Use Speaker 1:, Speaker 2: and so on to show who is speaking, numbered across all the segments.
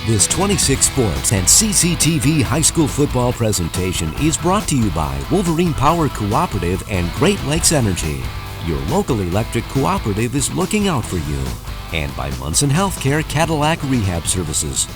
Speaker 1: This 26 Sports and CCTV high school football presentation is brought to you by Wolverine Power Cooperative and Great Lakes Energy. Your local electric cooperative is looking out for you. And by Munson Healthcare Cadillac Rehab Services.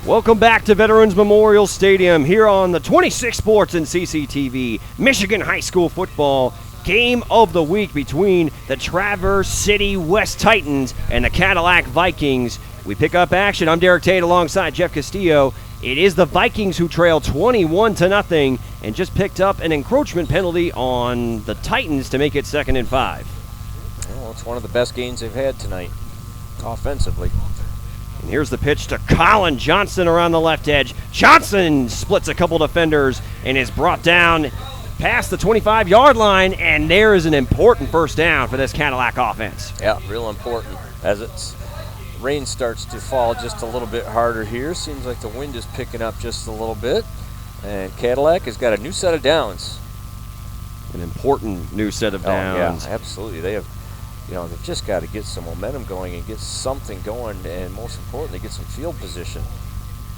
Speaker 2: Welcome back to Veterans Memorial Stadium here on the 26 Sports and CCTV Michigan High School Football Game of the Week between the Traverse City West Titans and the Cadillac Vikings. We pick up action. I'm Derek Tate alongside Jeff Castillo. It is the Vikings who trail 21-0 and just picked up an encroachment penalty on the Titans to make it 2nd and 5.
Speaker 3: Well, it's one of the best games they've had tonight, offensively.
Speaker 2: And here's the pitch to Colin Johnson around the left edge. Johnson splits a couple defenders and is brought down past the 25-yard line, and there is an important first down for this Cadillac offense.
Speaker 3: Yeah, real important as rain starts to fall just a little bit harder here. Seems like the wind is picking up just a little bit, and Cadillac has got a new set of downs.
Speaker 2: An important new set of downs.
Speaker 3: Yeah, absolutely. They have, they've just got to get some momentum going and get something going, and most importantly, get some field position.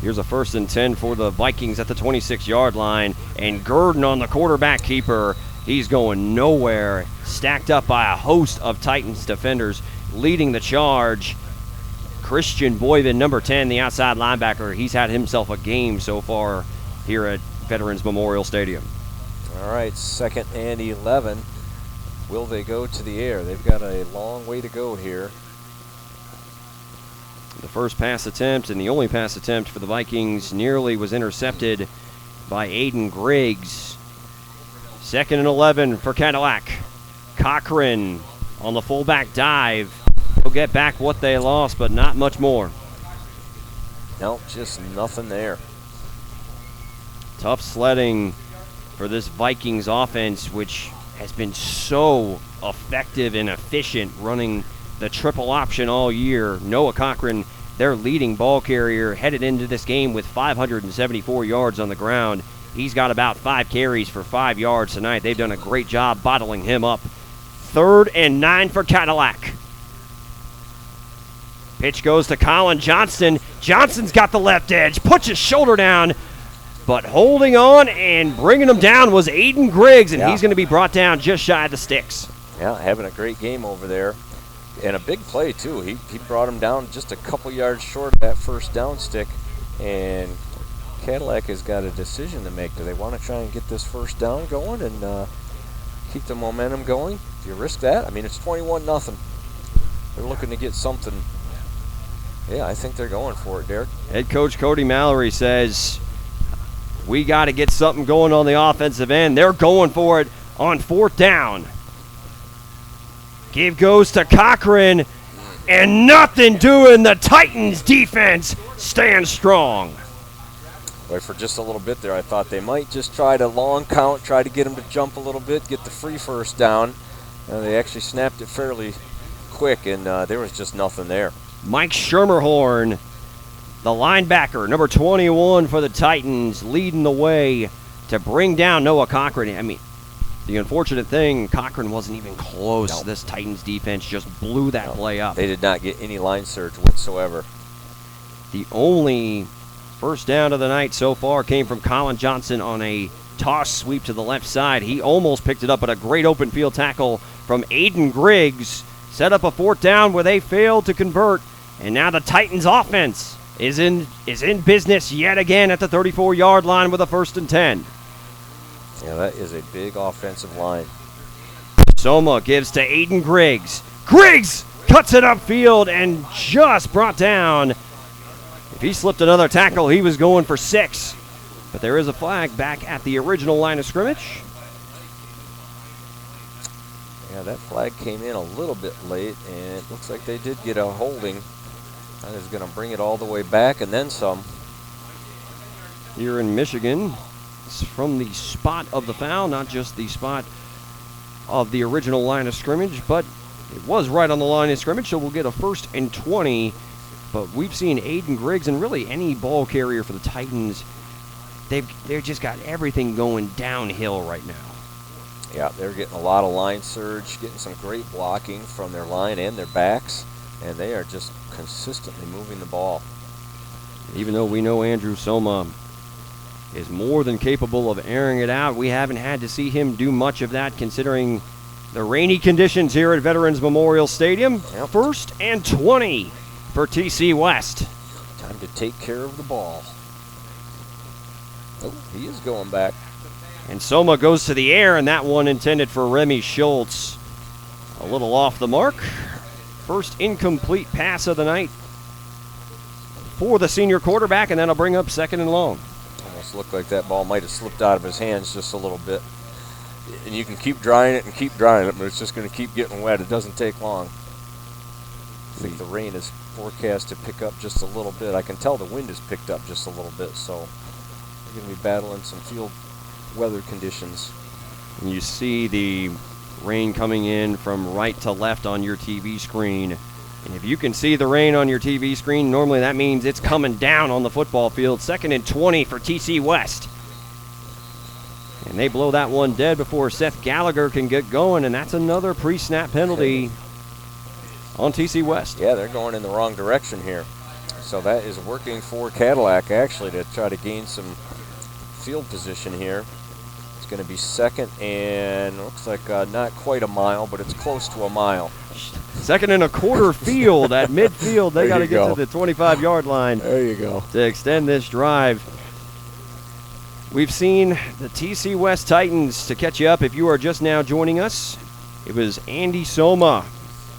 Speaker 2: Here's a 1st and 10 for the Vikings at the 26-yard line, and Gurdon on the quarterback keeper. He's going nowhere, stacked up by a host of Titans defenders, leading the charge. Christian Boyden, number 10, the outside linebacker. He's had himself a game so far here at Veterans Memorial Stadium.
Speaker 3: All right, 2nd and 11. Will they go to the air? They've got a long way to go here.
Speaker 2: The first pass attempt and the only pass attempt for the Vikings nearly was intercepted by Aiden Griggs. 2nd and 11 for Cadillac. Cochran on the fullback dive. They'll get back what they lost, but not much more.
Speaker 3: No, just nothing there.
Speaker 2: Tough sledding for this Vikings offense, which has been so effective and efficient running the triple option all year. Noah Cochran, their leading ball carrier, headed into this game with 574 yards on the ground. He's got about 5 carries for 5 yards tonight. They've done a great job bottling him up. 3rd and 9 for Cadillac. Pitch goes to Colin Johnson. Johnson's got the left edge, puts his shoulder down, but holding on and bringing him down was Aiden Griggs, and he's going to be brought down just shy of the sticks.
Speaker 3: Yeah, having a great game over there. And a big play, too. He brought him down just a couple yards short of that first down stick, and Cadillac has got a decision to make. Do they want to try and get this first down going and keep the momentum going? Do you risk that? I mean, it's 21-0. They're looking to get something. Yeah, I think they're going for it, Derek.
Speaker 2: Head coach Cody Mallory says, we got to get something going on the offensive end. They're going for it on 4th down. Give goes to Cochran, and nothing doing. The Titans defense stands strong.
Speaker 3: Boy, for just a little bit there, I thought they might just try to long count, try to get him to jump a little bit, get the free first down. They actually snapped it fairly quick, and there was just nothing there.
Speaker 2: Mike Schermerhorn, the linebacker, number 21 for the Titans, leading the way to bring down Noah Cochran. I mean, the unfortunate thing, Cochran wasn't even close.
Speaker 3: Nope.
Speaker 2: This Titans defense just blew that play up.
Speaker 3: They did not get any line surge whatsoever.
Speaker 2: The only first down of the night so far came from Colin Johnson on a toss sweep to the left side. He almost picked it up, but a great open field tackle from Aiden Griggs set up a 4th down where they failed to convert. And now the Titans offense is in business yet again at the 34-yard line with a 1st and 10.
Speaker 3: Yeah, that is a big offensive line.
Speaker 2: Soma gives to Aiden Griggs. Griggs cuts it upfield and just brought down. If he slipped another tackle, he was going for 6. But there is a flag back at the original line of scrimmage.
Speaker 3: Yeah, that flag came in a little bit late, and it looks like they did get a holding. That is going to bring it all the way back and then some.
Speaker 2: Here in Michigan, it's from the spot of the foul, not just the spot of the original line of scrimmage, but it was right on the line of scrimmage, so we'll get a 1st and 20. But we've seen Aiden Griggs and really any ball carrier for the Titans, they've just got everything going downhill right now.
Speaker 3: Yeah, they're getting a lot of line surge, getting some great blocking from their line and their backs, and they are just consistently moving the ball.
Speaker 2: Even though we know Andrew Soma is more than capable of airing it out, we haven't had to see him do much of that considering the rainy conditions here at Veterans Memorial Stadium.
Speaker 3: Yep.
Speaker 2: 1st and 20 for TC West.
Speaker 3: Time to take care of the ball. Oh, he is going back.
Speaker 2: And Soma goes to the air, and that one intended for Remy Schultz. A little off the mark. First incomplete pass of the night for the senior quarterback, and that'll bring up 2nd and long.
Speaker 3: Almost looked like that ball might have slipped out of his hands just a little bit. And you can keep drying it and keep drying it, but it's just going to keep getting wet. It doesn't take long. I think the rain is forecast to pick up just a little bit. I can tell the wind has picked up just a little bit, so we're going to be battling some field weather conditions.
Speaker 2: And you see the rain coming in from right to left on your TV screen. And if you can see the rain on your TV screen, normally that means it's coming down on the football field. 2nd and 20 for TC West. And they blow that one dead before Seth Gallagher can get going, and that's another pre-snap penalty on TC West.
Speaker 3: Yeah, they're going in the wrong direction here. So that is working for Cadillac, actually, to try to gain some field position here. It's going to be 2nd and looks like not quite a mile, but it's close to a mile.
Speaker 2: 2nd and a quarter field at midfield. They got to get to the 25-yard line.
Speaker 3: There you go.
Speaker 2: To extend this drive. We've seen the TC West Titans, to catch you up if you are just now joining us. It was Andy Soma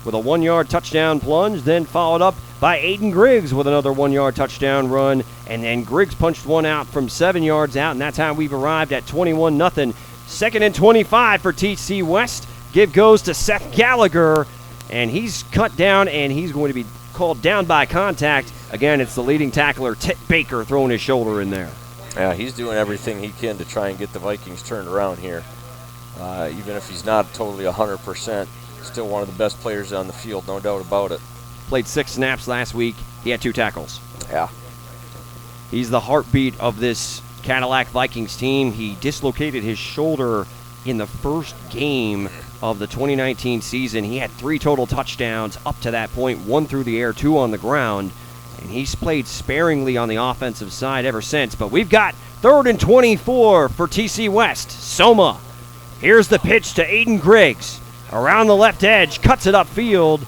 Speaker 2: with a 1-yard touchdown plunge, then followed up by Aiden Griggs with another 1-yard touchdown run, and then Griggs punched one out from 7 yards out, and that's how we've arrived at 21-0. 2nd and 25 for TC West. Give goes to Seth Gallagher, and he's cut down, and he's going to be called down by contact. Again, it's the leading tackler, Tit Baker, throwing his shoulder in there.
Speaker 3: Yeah, he's doing everything he can to try and get the Vikings turned around here. Even if he's not totally 100%, still one of the best players on the field, no doubt about it.
Speaker 2: Played 6 snaps last week. He had 2 tackles.
Speaker 3: Yeah.
Speaker 2: He's the heartbeat of this Cadillac Vikings team. He dislocated his shoulder in the first game of the 2019 season. He had 3 total touchdowns up to that point, 1 through the air, 2 on the ground. And he's played sparingly on the offensive side ever since. But we've got 3rd and 24 for TC West. Soma. Here's the pitch to Aiden Griggs. Around the left edge, cuts it upfield.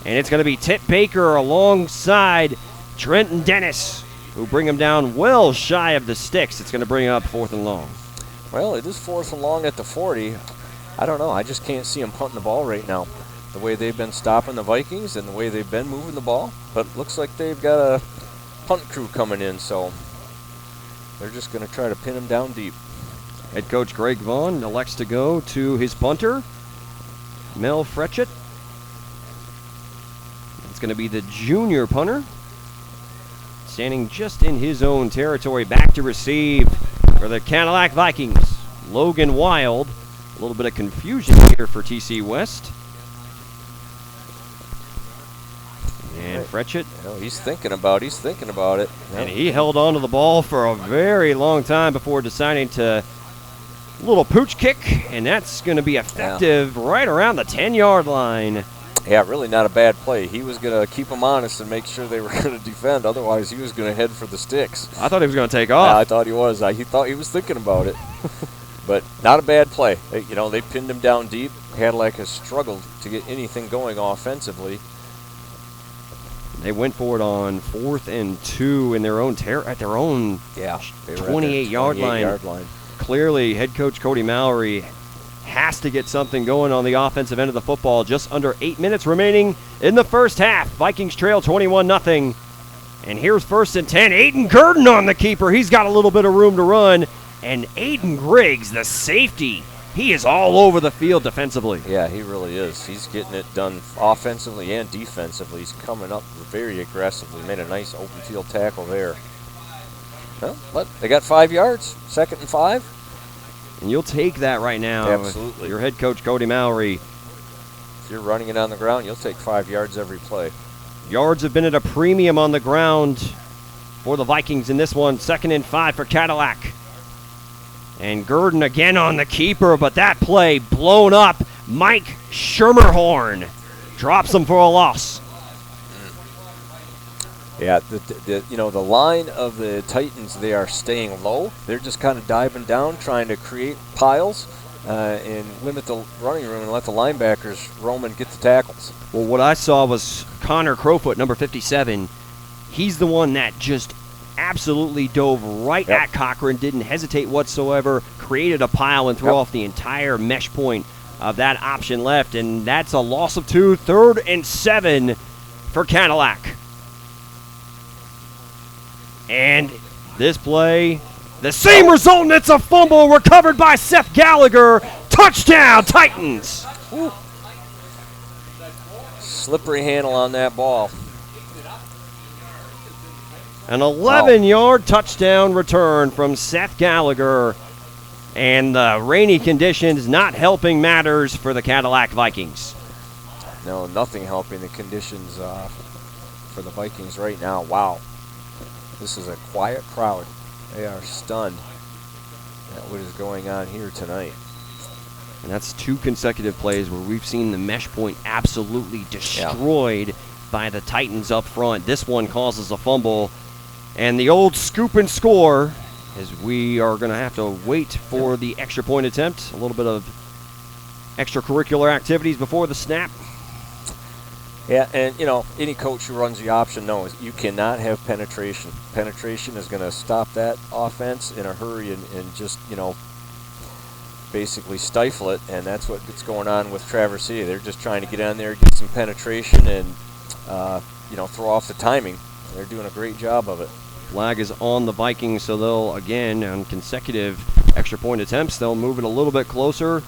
Speaker 2: And it's going to be Tit Baker alongside Trenton Dennis, who bring him down well shy of the sticks. It's going to bring up 4th and long.
Speaker 3: Well, it is 4th and long at the 40. I don't know. I just can't see him punting the ball right now. The way they've been stopping the Vikings and the way they've been moving the ball. But looks like they've got a punt crew coming in, so they're just going to try to pin him down deep.
Speaker 2: Head coach Greg Vaughn elects to go to his punter, Mel Fretchett. It's going to be the junior punter, standing just in his own territory. Back to receive for the Cadillac Vikings, Logan Wild. A little bit of confusion here for TC West. And Fretchett.
Speaker 3: He's thinking about it.
Speaker 2: And he held on to the ball for a very long time before deciding to little pooch kick, and that's going to be effective right around the 10-yard line.
Speaker 3: Yeah, really not a bad play. He was going to keep them honest and make sure they were going to defend. Otherwise, he was going to head for the sticks.
Speaker 2: I thought he was going to take off.
Speaker 3: Yeah, I thought he was. He thought he was thinking about it. But not a bad play. They pinned him down deep. Cadillac has struggled to get anything going offensively.
Speaker 2: They went for it on 4th and 2 in their own 28-yard line. Clearly, head coach Cody Mallory has to get something going on the offensive end of the football. Just under 8 minutes remaining in the first half. Vikings trail 21-0. And here's 1st and 10. Aiden Gurdon on the keeper. He's got a little bit of room to run. And Aiden Griggs, the safety, he is all over the field defensively.
Speaker 3: Yeah, he really is. He's getting it done offensively and defensively. He's coming up very aggressively. Made a nice open field tackle there. Well, but they got 5 yards, 2nd and 5.
Speaker 2: And you'll take that right now.
Speaker 3: Absolutely.
Speaker 2: Your head coach, Cody Mallory.
Speaker 3: If you're running it on the ground, you'll take 5 yards every play.
Speaker 2: Yards have been at a premium on the ground for the Vikings in this one. 2nd and 5 for Cadillac. And Gurdon again on the keeper, but that play blown up. Mike Schermerhorn drops him for a loss.
Speaker 3: Yeah, the line of the Titans, they are staying low. They're just kind of diving down, trying to create piles and limit the running room and let the linebackers roam and get the tackles.
Speaker 2: Well, what I saw was Connor Crowfoot, number 57. He's the one that just absolutely dove right at Cochran, didn't hesitate whatsoever, created a pile and threw off the entire mesh point of that option left, and that's a loss of 2, 3rd and 7 for Cadillac. And this play, the same result, and it's a fumble recovered by Seth Gallagher. Touchdown, Titans.
Speaker 3: Ooh. Slippery handle on that ball.
Speaker 2: An 11-yard touchdown return from Seth Gallagher. And the rainy conditions not helping matters for the Cadillac Vikings.
Speaker 3: No, nothing helping the conditions for the Vikings right now. Wow. This is a quiet crowd. They are stunned at what is going on here tonight.
Speaker 2: And that's 2 consecutive plays where we've seen the mesh point absolutely destroyed by the Titans up front. This one causes a fumble. And the old scoop and score, as we are going to have to wait for the extra point attempt. A little bit of extracurricular activities before the snap.
Speaker 3: Yeah, and, any coach who runs the option knows you cannot have penetration. Penetration is going to stop that offense in a hurry and just, basically stifle it, and that's what's going on with Traverse City. They're just trying to get on there, get some penetration, and, throw off the timing. They're doing a great job of it.
Speaker 2: Flag is on the Vikings, so they'll, again, on consecutive extra point attempts, they'll move it a little bit closer.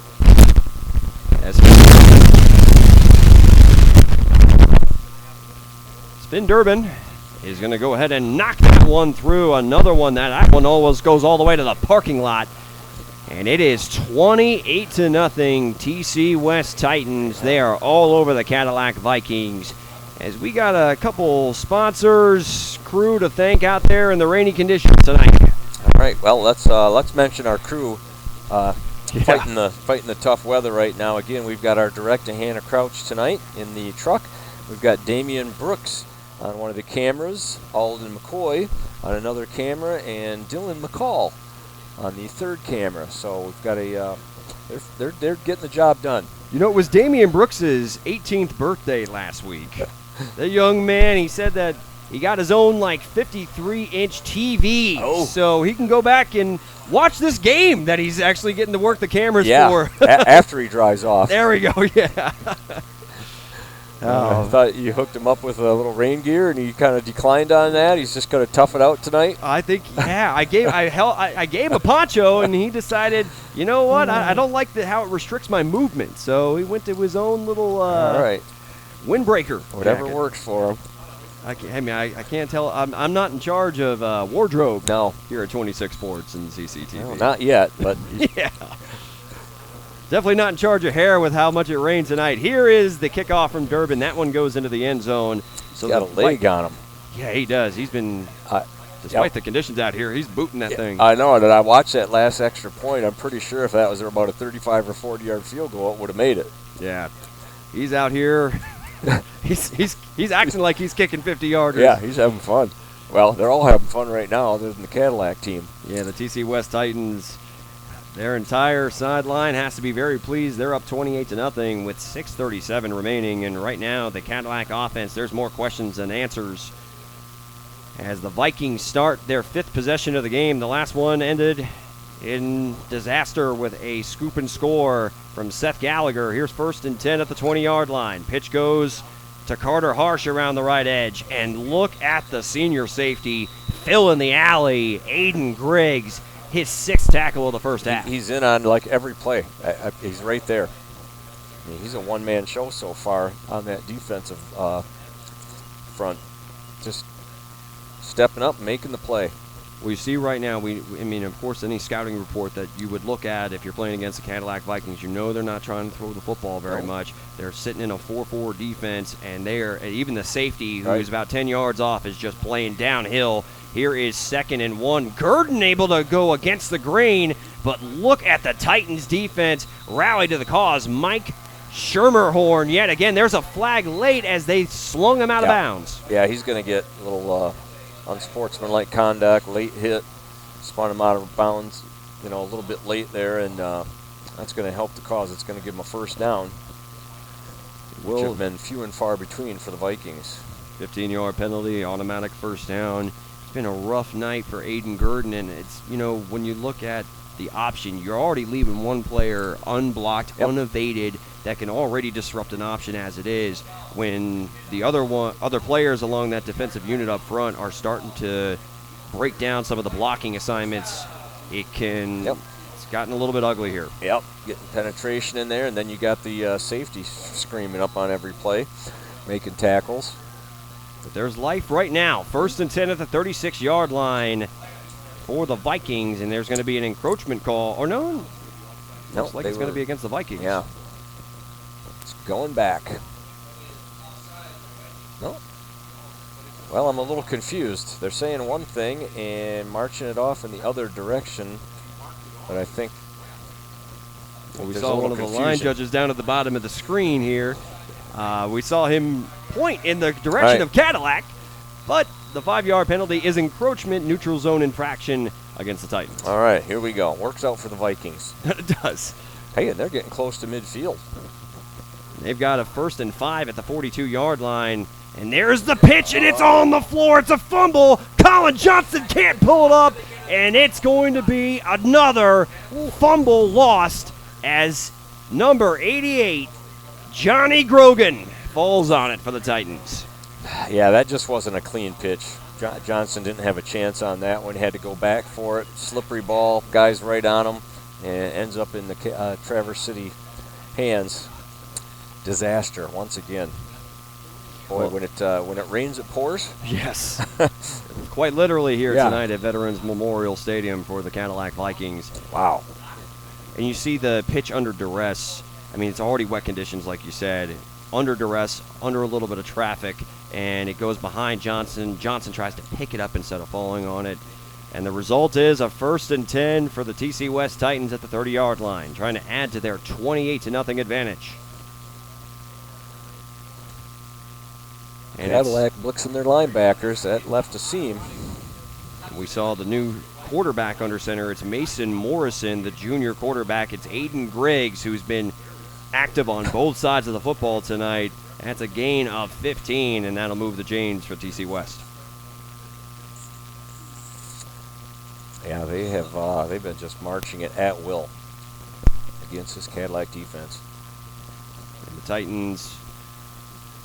Speaker 2: Finn Durbin is going to go ahead and knock that one through. Another one, that one almost goes all the way to the parking lot. And it is 28-0 TC West Titans. They are all over the Cadillac Vikings. As we got a couple sponsors, crew to thank out there in the rainy conditions tonight.
Speaker 3: All right, well, let's mention our crew fighting the tough weather right now. Again, we've got our direct to Hannah Crouch tonight in the truck. We've got Damian Brooks on one of the cameras, Alden McCoy on another camera, and Dylan McCall on the third camera. So we've got they're getting the job done.
Speaker 2: It was Damian Brooks' 18th birthday last week. The young man, he said that he got his own 53-inch TV, so he can go back and watch this game that he's actually getting to work the cameras for.
Speaker 3: After he drives off.
Speaker 2: There we go. Yeah.
Speaker 3: I thought you hooked him up with a little rain gear, and he kind of declined on that. He's just going to tough it out tonight.
Speaker 2: I think, I gave him a poncho, and he decided, you know what, I don't like how it restricts my movement. So he went to his own little windbreaker.
Speaker 3: Whatever works for him.
Speaker 2: I can't tell. I'm not in charge of wardrobe.
Speaker 3: No.
Speaker 2: Here at 26 Sports and CCTV.
Speaker 3: No, not yet, but
Speaker 2: yeah. Definitely not in charge of hair with how much it rains tonight. Here is the kickoff from Durbin. That one goes into the end zone.
Speaker 3: So he's got a leg on him.
Speaker 2: Yeah, he does. He's been, despite the conditions out here, he's booting that thing.
Speaker 3: I know, and I watched that last extra point. I'm pretty sure if that was about a 35 or 40-yard field goal, it would have made it.
Speaker 2: Yeah. He's out here. he's acting like he's kicking 50-yarders.
Speaker 3: Yeah, he's having fun. Well, they're all having fun right now other than the Cadillac team.
Speaker 2: Yeah, the TC West Titans, their entire sideline has to be very pleased. They're up 28-0 with 6:37 remaining. And right now, the Cadillac offense, there's more questions than answers. As the Vikings start their 5th possession of the game, the last one ended in disaster with a scoop and score from Seth Gallagher. Here's 1st and 10 at the 20-yard line. Pitch goes to Carter Harsh around the right edge. And look at the senior safety, Phil in the alley, Aiden Griggs. His 6th tackle of the first half.
Speaker 3: He's in on every play. He's right there. I mean, he's a one-man show so far on that defensive front. Just stepping up, making the play.
Speaker 2: We see right now, of course, any scouting report that you would look at if you're playing against the Cadillac Vikings, they're not trying to throw the football very much. They're sitting in a 4-4 defense, and even the safety, who is about 10 yards off, is just playing downhill. Here is 2nd and 1. Gurdon able to go against the grain, but look at the Titans defense rally to the cause. Mike Schermerhorn yet again. There's a flag late as they slung him out of bounds.
Speaker 3: Yeah, he's going to get a little unsportsmanlike conduct, late hit, spun him out of bounds, a little bit late there, and that's going to help the cause. It's going to give him a first down, which have been few and far between for the Vikings.
Speaker 2: 15-yard penalty, automatic first down. It's been a rough night for Aiden Gurdon, and it's, when you look at the option, you're already leaving one player unblocked, unevaded, that can already disrupt an option as it is. When the other players along that defensive unit up front are starting to break down some of the blocking assignments, it's gotten a little bit ugly here.
Speaker 3: Yep, getting penetration in there, and then you got the safety screaming up on every play, making tackles.
Speaker 2: But there's life right now. 1st and 10 at the 36-yard line for the Vikings, and there's going to be an encroachment call. Or no? Looks like it's going to be against the Vikings.
Speaker 3: Yeah. It's going back. No. Well, I'm a little confused. They're saying one thing and marching it off in the other direction, but I think
Speaker 2: we saw one of the line judges down at the bottom of the screen here. We saw him point in the direction of Cadillac, but the 5-yard penalty is encroachment, neutral zone infraction against the Titans.
Speaker 3: All right, here we go. Works out for the Vikings.
Speaker 2: It does.
Speaker 3: Hey, and they're getting close to midfield.
Speaker 2: They've got a 1st and 5 at the 42-yard line, and there's the pitch, and it's on the floor. It's a fumble. Colin Johnson can't pull it up, and it's going to be another fumble lost as number 88, Johnny Grogan, falls on it for the Titans.
Speaker 3: Yeah, that just wasn't a clean pitch. Johnson didn't have a chance on that one. Had to go back for it. Slippery ball. Guys right on him. And ends up in the Traverse City hands. Disaster once again. Boy, when it rains, it pours.
Speaker 2: Yes. Quite literally here tonight at Veterans Memorial Stadium for the Cadillac Vikings.
Speaker 3: Wow.
Speaker 2: And you see the pitch under duress. I mean, it's already wet conditions, like you said. Under duress, under a little bit of traffic, and it goes behind Johnson. Johnson tries to pick it up instead of falling on it. And the result is a 1st and 10 for the TC West Titans at the 30-yard line, trying to add to their 28-0 advantage. And
Speaker 3: Cadillac blitzing their linebackers. That left a seam.
Speaker 2: We saw the new quarterback under center. It's Mason Morrison, the junior quarterback. It's Aiden Griggs, who's been active on both sides of the football tonight. That's a gain of 15, and that'll move the chains for TC West.
Speaker 3: Yeah, they've been just marching it at will against this Cadillac defense.
Speaker 2: And the Titans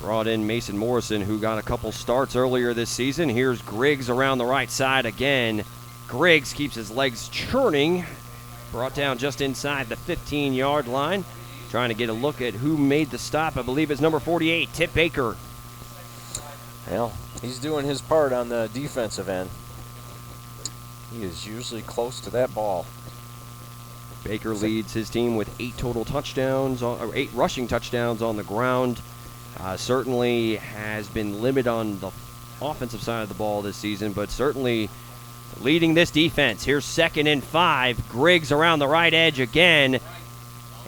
Speaker 2: brought in Mason Morrison, who got a couple starts earlier this season. Here's Griggs around the right side again. Griggs keeps his legs churning. Brought down just inside the 15-yard line. Trying to get a look at who made the stop. I believe it's number 48, Tip Baker.
Speaker 3: Well, he's doing his part on the defensive end. He is usually close to that ball.
Speaker 2: Baker leads his team with 8 rushing touchdowns on the ground. Certainly has been limited on the offensive side of the ball this season, but certainly leading this defense. Here's 2nd and 5. Griggs around the right edge again.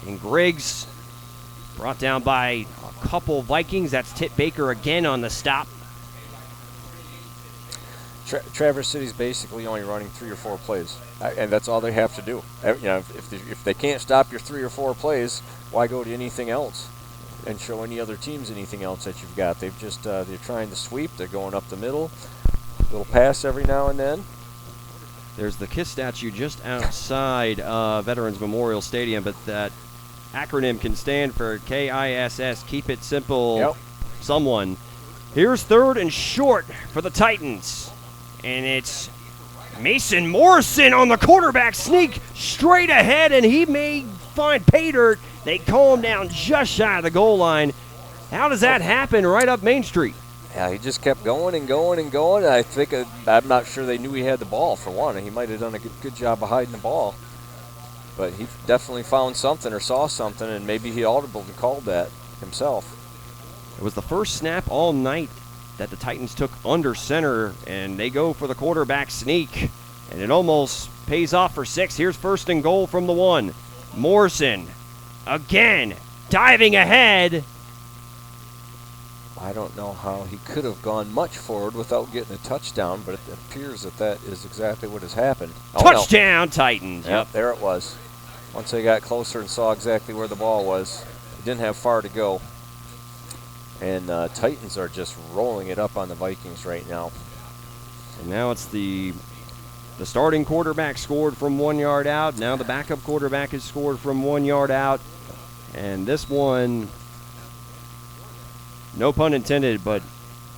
Speaker 2: And Griggs brought down by a couple Vikings. That's Tip Baker again on the stop.
Speaker 3: Traverse City's basically only running 3 or 4 plays, and that's all they have to do. If they can't stop your 3 or 4 plays, why go to anything else and show any other teams anything else that you've got? They've just they're trying to sweep. They're going up the middle, little pass every now and then.
Speaker 2: There's the KISS statue just outside Veterans Memorial Stadium, but that acronym can stand for KISS, Keep It Simple, Someone. Here's 3rd and short for the Titans. And it's Mason Morrison on the quarterback sneak straight ahead, and he may find pay dirt. They call him down just shy of the goal line. How does that happen right up Main Street?
Speaker 3: Yeah, he just kept going and going and going. I'm not sure they knew he had the ball, for one. He might have done a good job of hiding the ball. But he definitely found something or saw something, and maybe he audibly called that himself.
Speaker 2: It was the first snap all night that the Titans took under center, and they go for the quarterback sneak, and it almost pays off for 6. Here's 1st and goal from the 1. Morrison again diving ahead.
Speaker 3: I don't know how he could have gone much forward without getting a touchdown, but it appears that is exactly what has happened.
Speaker 2: Touchdown, Titans.
Speaker 3: Yep, there it was. Once they got closer and saw exactly where the ball was, it didn't have far to go. And Titans are just rolling it up on the Vikings right now.
Speaker 2: And now it's the starting quarterback scored from 1 yard out. Now the backup quarterback has scored from 1 yard out. And this one, no pun intended, but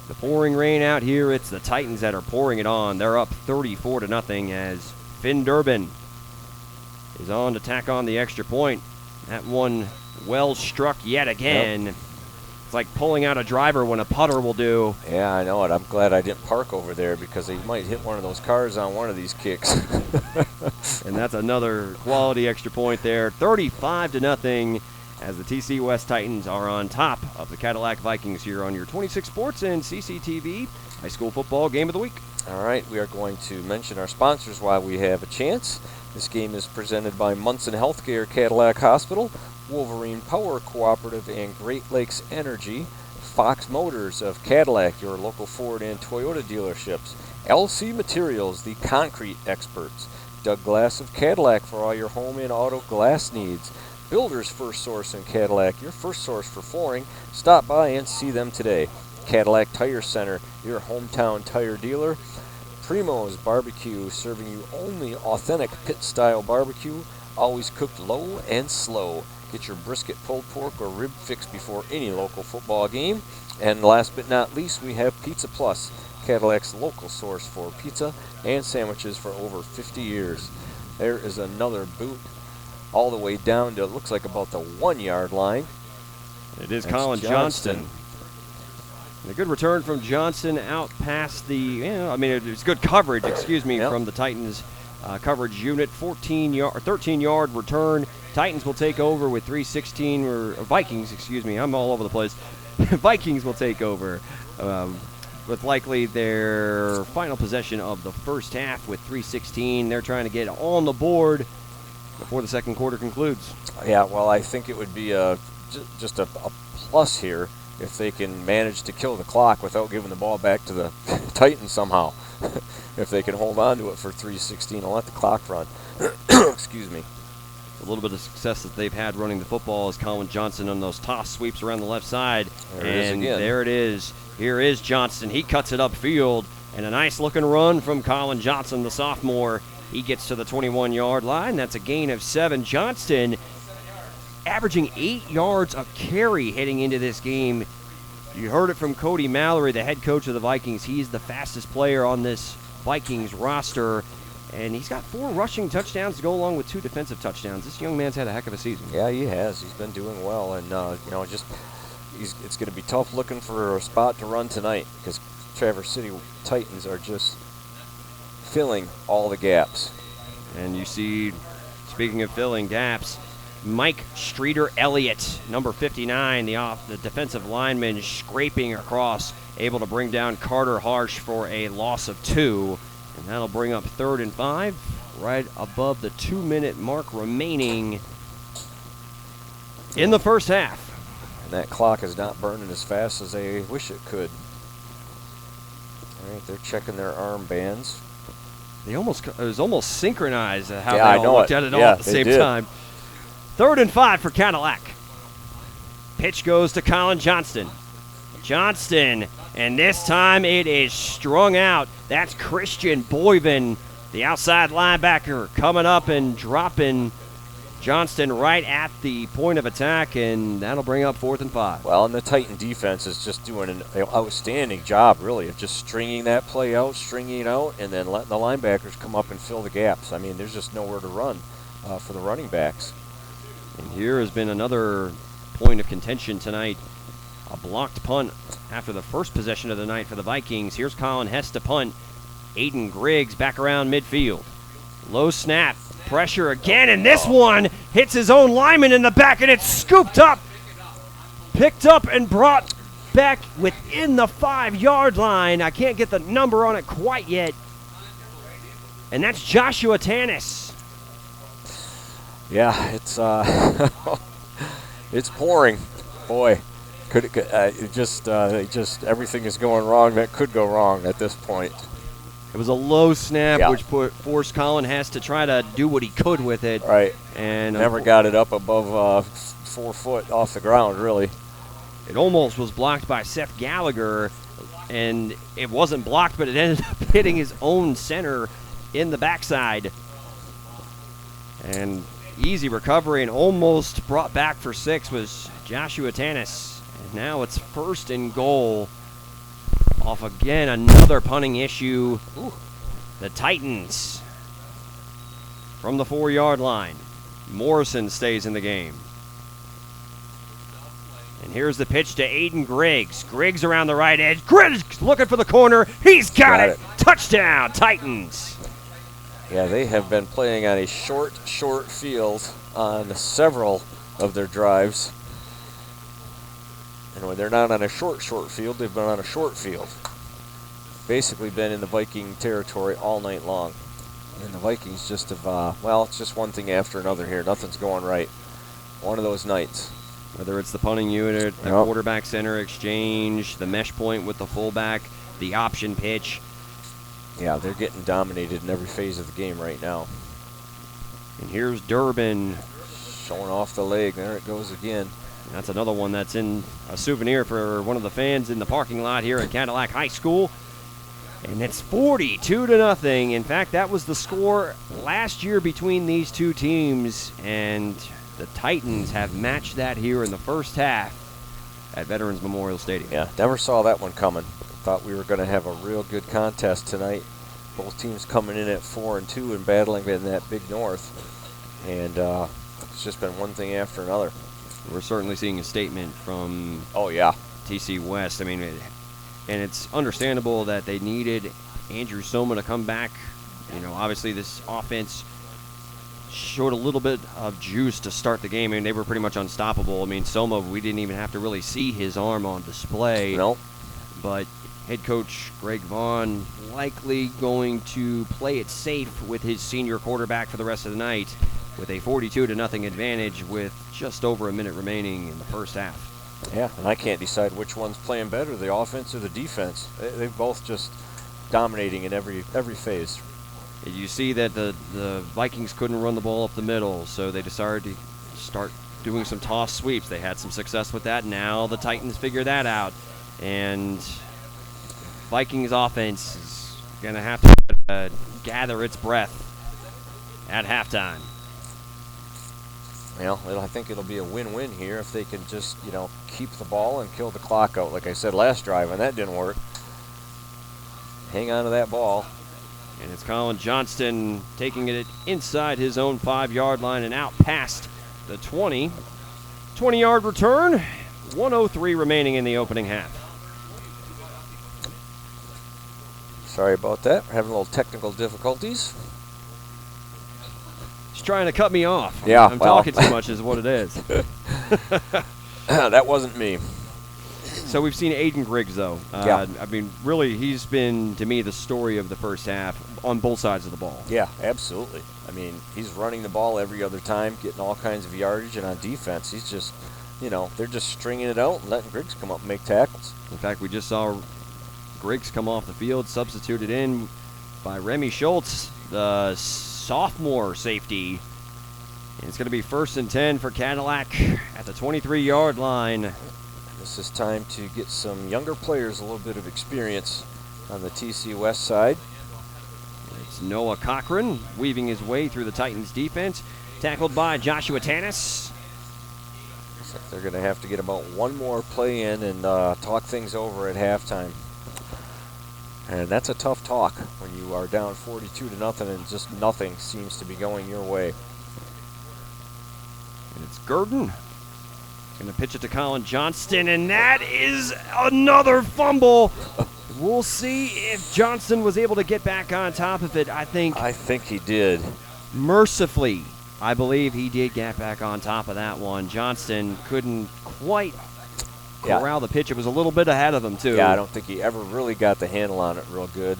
Speaker 2: the pouring rain out here, it's the Titans that are pouring it on. They're up 34-0 as Finn Durbin is on to tack on the extra point. That one well struck yet again. Yep. It's like pulling out a driver when a putter will do.
Speaker 3: Yeah, I know it. I'm glad I didn't park over there because he might hit one of those cars on one of these kicks.
Speaker 2: And that's another quality extra point there. 35-0 as the TC West Titans are on top of the Cadillac Vikings here on your 26 Sports and CCTV High School Football Game of the Week.
Speaker 3: All right, we are going to mention our sponsors while we have a chance. This game is presented by Munson Healthcare, Cadillac Hospital, Wolverine Power Cooperative, and Great Lakes Energy, Fox Motors of Cadillac, your local Ford and Toyota dealerships, LC Materials, the concrete experts, Doug Glass of Cadillac for all your home and auto glass needs, Builder's First Source in Cadillac, your first source for flooring. Stop by and see them today. Cadillac Tire Center, your hometown tire dealer. Primo's Barbecue, serving you only authentic pit-style barbecue, always cooked low and slow. Get your brisket, pulled pork, or rib fix before any local football game. And last but not least, we have Pizza Plus, Cadillac's local source for pizza and sandwiches for over 50 years. There is another boot all the way down to, it looks like about the 1 yard line.
Speaker 2: It is Colin Johnston. A good return from Johnson out past the, it's good coverage, from the Titans coverage unit. 13-yard return. Titans will take over with 3:16, or Vikings, I'm all over the place. Vikings will take over with likely their final possession of the first half with 3:16. They're trying to get on the board before the second quarter concludes.
Speaker 3: Yeah, well, I think it would be just a plus here if they can manage to kill the clock without giving the ball back to the Titans somehow. If they can hold on to it for 3:16 and let the clock run. Excuse me.
Speaker 2: A little bit of success that they've had running the football is Colin Johnson on those toss sweeps around the left side. There it is. Here is Johnson. He cuts it upfield, and a nice-looking run from Colin Johnson, the sophomore. He gets to the 21-yard line. That's a gain of 7. Johnston averaging 8 yards a carry heading into this game. You heard it from Cody Mallory, the head coach of the Vikings. He's the fastest player on this Vikings roster, and he's got 4 rushing touchdowns to go along with 2 defensive touchdowns. This young man's had a heck of a season.
Speaker 3: Yeah, he has. He's been doing well, and it's going to be tough looking for a spot to run tonight because Traverse City Titans are just filling all the gaps.
Speaker 2: And you see, speaking of filling gaps, Mike Streeter Elliott, number 59, the defensive lineman, scraping across, able to bring down Carter Harsh for a loss of 2. And that'll bring up 3rd and 5, right above the 2-minute mark remaining in the first half.
Speaker 3: And that clock is not burning as fast as they wish it could. All right, they're checking their armbands.
Speaker 2: It was almost synchronized how they all looked at it all at the same time. 3rd and 5 for Cadillac. Pitch goes to Colin Johnston. And this time it is strung out. That's Christian Boyven, the outside linebacker, coming up and dropping Johnston right at the point of attack, and that'll bring up 4th and 5.
Speaker 3: Well, and the Titan defense is just doing an outstanding job, really, of just stringing that play out, stringing it out, and then letting the linebackers come up and fill the gaps. I mean, there's just nowhere to run for the running backs.
Speaker 2: And here has been another point of contention tonight. A blocked punt after the first possession of the night for the Vikings. Here's Colin Hess to punt. Aiden Griggs back around midfield. Low snap. Pressure again, and this one hits his own lineman in the back, and it's scooped up. Picked up and brought back within the 5-yard line. I can't get the number on it quite yet. And that's Joshua Tanis.
Speaker 3: Yeah, it's It's pouring. Boy, just everything is going wrong that could go wrong at this point.
Speaker 2: It was a low snap,
Speaker 3: Yeah.
Speaker 2: which forced Colin Hess to try to do what he could with it.
Speaker 3: Right.
Speaker 2: And
Speaker 3: Never got it up above 4 foot off the ground, really.
Speaker 2: It almost was blocked by Seth Gallagher, and it wasn't blocked, but it ended up hitting his own center in the backside. And easy recovery and almost brought back for 6 was Joshua Tanis. And now it's 1st and goal off again another punting issue.
Speaker 3: Ooh.
Speaker 2: The Titans from the 4-yard line. Morrison stays in the game. And here's the pitch to Aiden Griggs. Griggs around the right edge. Griggs looking for the corner. He's got it. Touchdown, Titans.
Speaker 3: Yeah, they have been playing on a short field on several of their drives. And when they're not on a short field, they've been on a short field. Basically been in the Viking territory all night long. And the Vikings just have, it's just one thing after another here. Nothing's going right. One of those nights.
Speaker 2: Whether it's the punting unit, the quarterback center exchange, the mesh point with the fullback, the option pitch.
Speaker 3: Yeah, they're getting dominated in every phase of the game right now.
Speaker 2: And here's Durbin.
Speaker 3: Showing off the leg. There it goes again.
Speaker 2: That's another one that's in a souvenir for one of the fans in the parking lot here at Cadillac High School. And it's 42-0. In fact, that was the score last year between these two teams. And the Titans have matched that here in the first half at Veterans Memorial Stadium.
Speaker 3: Yeah, never saw that one coming. Thought we were going to have a real good contest tonight. Both teams coming in at 4-2 and battling in that Big North. And it's just been one thing after another.
Speaker 2: We're certainly seeing a statement from TC West. I mean, and it's understandable that they needed Andrew Soma to come back. You know, obviously this offense showed a little bit of juice to start the game. I mean, they were pretty much unstoppable. I mean, Soma, we didn't even have to really see his arm on display.
Speaker 3: Nope.
Speaker 2: But head coach Greg Vaughn likely going to play it safe with his senior quarterback for the rest of the night with a 42-0 advantage with just over a minute remaining in the first half.
Speaker 3: Yeah, and I can't decide which one's playing better, the offense or the defense. They're both just dominating in every phase.
Speaker 2: You see that the Vikings couldn't run the ball up the middle, so they decided to start doing some toss sweeps. They had some success with that. Now the Titans figure that out. And Vikings offense is going to have to gather its breath at halftime.
Speaker 3: Well, I think it'll be a win-win here if they can just, keep the ball and kill the clock out. Like I said last drive, and that didn't work. Hang on to that ball.
Speaker 2: And it's Colin Johnston taking it inside his own 5-yard line and out past the 20. 20-yard return. 1:03 remaining in the opening half.
Speaker 3: Sorry about that. We're having a little technical difficulties.
Speaker 2: He's trying to cut me off.
Speaker 3: Yeah,
Speaker 2: I'm talking too much is what it is.
Speaker 3: That wasn't me.
Speaker 2: So we've seen Aiden Griggs, though.
Speaker 3: Yeah.
Speaker 2: I mean, really, he's been, to me, the story of the first half on both sides of the ball.
Speaker 3: Yeah, absolutely. I mean, he's running the ball every other time, getting all kinds of yardage, and on defense, he's just, they're just stringing it out and letting Griggs come up and make tackles.
Speaker 2: In fact, we just saw Griggs come off the field, substituted in by Remy Schultz, the sophomore safety. And it's going to be 1st and 10 for Cadillac at the 23-yard line.
Speaker 3: This is time to get some younger players a little bit of experience on the TC West side.
Speaker 2: It's Noah Cochran weaving his way through the Titans defense, tackled by Joshua Tanis.
Speaker 3: Looks like they're going to have to get about one more play in and talk things over at halftime. And that's a tough talk when you are down 42-0 and just nothing seems to be going your way.
Speaker 2: And it's Gurdon. Going to pitch it to Colin Johnston, and that is another fumble. We'll see if Johnston was able to get back on top of it. I think
Speaker 3: he did.
Speaker 2: Mercifully, I believe he did get back on top of that one. Johnston couldn't quite corral the pitch. It was a little bit ahead of him, too.
Speaker 3: Yeah, I don't think he ever really got the handle on it real good.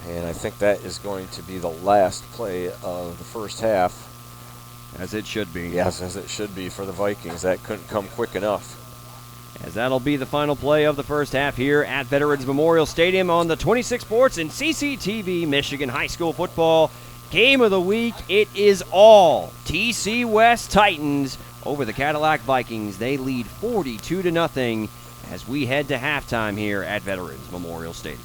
Speaker 3: And I think that is going to be the last play of the first half.
Speaker 2: As it should be.
Speaker 3: Yes, as it should be for the Vikings. That couldn't come quick enough.
Speaker 2: As that'll be the final play of the first half here at Veterans Memorial Stadium on the 26 Sports and CCTV Michigan High School Football Game of the Week. It is all TC West Titans over the Cadillac Vikings. They lead 42-0 as we head to halftime here at Veterans Memorial Stadium.